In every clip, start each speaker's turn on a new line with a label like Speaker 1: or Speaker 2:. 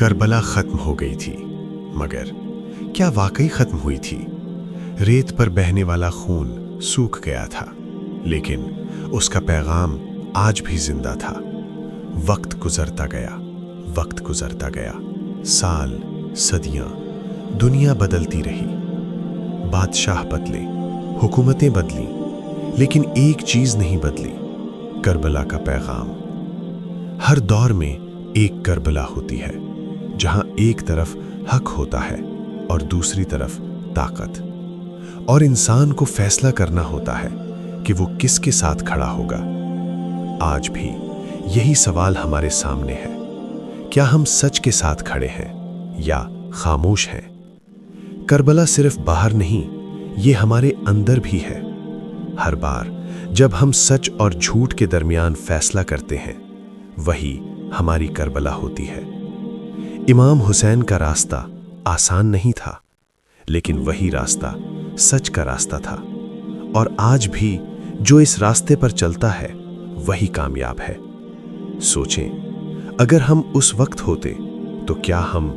Speaker 1: کربلا ختم ہو گئی تھی، مگر کیا واقعی ختم ہوئی تھی؟ ریت پر بہنے والا خون سوکھ گیا تھا، لیکن اس کا پیغام آج بھی زندہ تھا۔ وقت گزرتا گیا، وقت گزرتا گیا، سال، صدیاں، دنیا بدلتی رہی، بادشاہ بدلے، حکومتیں بدلیں، لیکن ایک چیز نہیں بدلی: کربلا کا پیغام۔ ہر دور میں ایک کربلا ہوتی ہے، جہاں ایک طرف حق ہوتا ہے اور دوسری طرف طاقت، اور انسان کو فیصلہ کرنا ہوتا ہے کہ وہ کس کے ساتھ کھڑا ہوگا۔ آج بھی یہی سوال ہمارے سامنے ہے: کیا ہم سچ کے ساتھ کھڑے ہیں یا خاموش ہیں؟ کربلا صرف باہر نہیں، یہ ہمارے اندر بھی ہے۔ ہر بار جب ہم سچ اور جھوٹ کے درمیان فیصلہ کرتے ہیں، وہی ہماری کربلا ہوتی ہے۔ امام حسین کا راستہ آسان نہیں تھا، لیکن وہی راستہ سچ کا راستہ تھا، اور آج بھی جو اس راستے پر چلتا ہے وہی کامیاب ہے۔ سوچیں، اگر ہم اس وقت ہوتے تو کیا ہم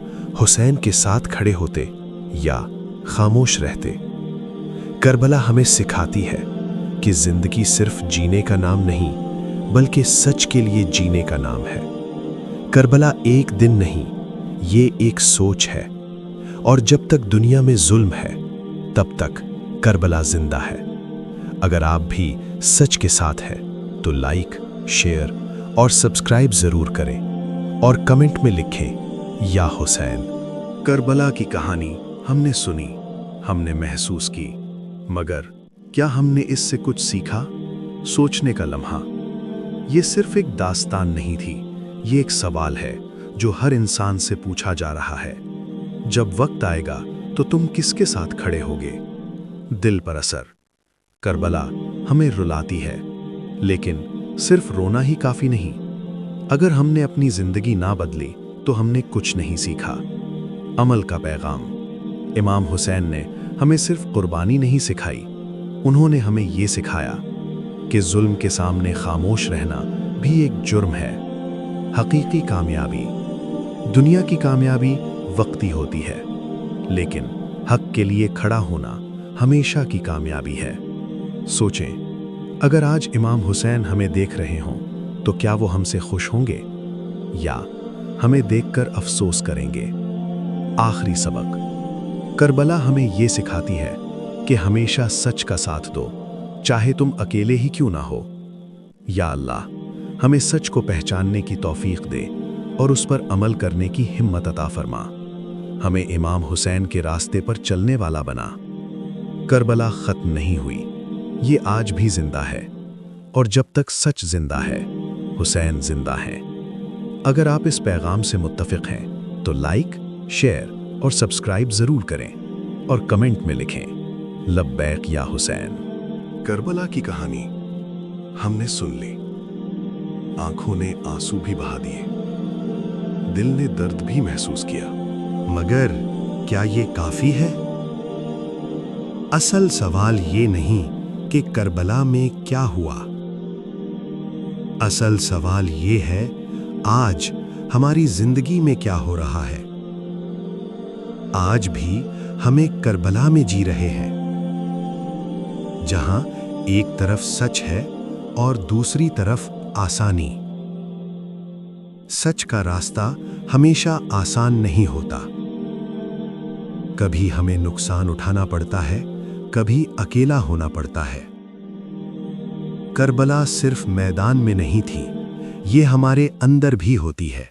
Speaker 1: حسین کے ساتھ کھڑے ہوتے یا خاموش رہتے؟ کربلا ہمیں سکھاتی ہے کہ زندگی صرف جینے کا نام نہیں، بلکہ سچ کے لیے جینے کا نام ہے۔ کربلا ایک دن نہیں، یہ ایک سوچ ہے، اور جب تک دنیا میں ظلم ہے، تب تک کربلا زندہ ہے۔ اگر آپ بھی سچ کے ساتھ ہیں تو لائک، شیئر اور سبسکرائب ضرور کریں، اور کمنٹ میں لکھیں: یا حسین۔ کربلا کی کہانی ہم نے سنی، ہم نے محسوس کی، مگر کیا ہم نے اس سے کچھ سیکھا؟ سوچنے کا لمحہ۔ یہ صرف ایک داستان نہیں تھی، یہ ایک سوال ہے جو ہر انسان سے پوچھا جا رہا ہے: جب وقت آئے گا تو تم کس کے ساتھ کھڑے ہوگے؟ دل پر اثر۔ کربلا ہمیں رلاتی ہے، لیکن صرف رونا ہی کافی نہیں۔ اگر ہم نے اپنی زندگی نہ بدلی تو ہم نے کچھ نہیں سیکھا۔ عمل کا پیغام۔ امام حسین نے ہمیں صرف قربانی نہیں سکھائی، انہوں نے ہمیں یہ سکھایا کہ ظلم کے سامنے خاموش رہنا بھی ایک جرم ہے۔ حقیقی کامیابی۔ دنیا کی کامیابی وقتی ہوتی ہے، لیکن حق کے لیے کھڑا ہونا ہمیشہ کی کامیابی ہے۔ سوچیں، اگر آج امام حسین ہمیں دیکھ رہے ہوں تو کیا وہ ہم سے خوش ہوں گے یا ہمیں دیکھ کر افسوس کریں گے؟ آخری سبق۔ کربلا ہمیں یہ سکھاتی ہے کہ ہمیشہ سچ کا ساتھ دو، چاہے تم اکیلے ہی کیوں نہ ہو۔ یا اللہ، ہمیں سچ کو پہچاننے کی توفیق دے اور اس پر عمل کرنے کی ہمت عطا فرما۔ ہمیں امام حسین کے راستے پر چلنے والا بنا۔ کربلا ختم نہیں ہوئی، یہ آج بھی زندہ ہے، اور جب تک سچ زندہ ہے، حسین زندہ ہے۔ اگر آپ اس پیغام سے متفق ہیں تو لائک، شیئر اور سبسکرائب ضرور کریں، اور کمنٹ میں لکھیں: لبیک یا حسین۔ کربلا کی کہانی ہم نے سن لی، آنکھوں نے آنسو بھی بہا دیے، دل نے درد بھی محسوس کیا، مگر کیا یہ کافی ہے؟ اصل سوال یہ نہیں کہ کربلا میں کیا ہوا، اصل سوال یہ ہے: آج ہماری زندگی میں کیا ہو رہا ہے؟ آج بھی ہمیں کربلا میں جی رہے ہیں، جہاں ایک طرف سچ ہے اور دوسری طرف آسانی۔ سچ کا راستہ ہمیشہ آسان نہیں ہوتا، کبھی ہمیں نقصان اٹھانا پڑتا ہے، کبھی اکیلا ہونا پڑتا ہے۔ کربلا صرف میدان میں نہیں تھی، یہ ہمارے اندر بھی ہوتی ہے۔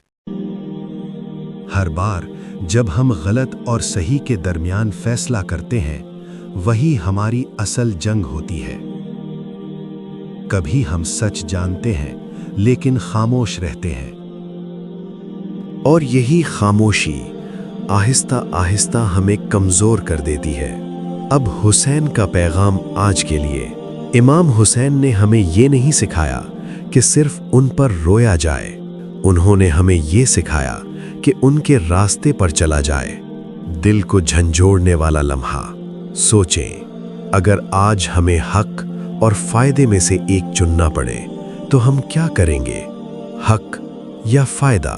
Speaker 1: ہر بار جب ہم غلط اور صحیح کے درمیان فیصلہ کرتے ہیں، وہی ہماری اصل جنگ ہوتی ہے۔ کبھی ہم سچ جانتے ہیں لیکن خاموش رہتے ہیں، اور یہی خاموشی آہستہ آہستہ ہمیں کمزور کر دیتی ہے۔ اب حسین کا پیغام آج کے لیے۔ امام حسین نے ہمیں یہ نہیں سکھایا کہ صرف ان پر رویا جائے، انہوں نے ہمیں یہ سکھایا کہ ان کے راستے پر چلا جائے۔ دل کو جھنجھوڑنے والا لمحہ۔ سوچیں، اگر آج ہمیں حق اور فائدے میں سے ایک چننا پڑے تو ہم کیا کریں گے؟ حق یا فائدہ؟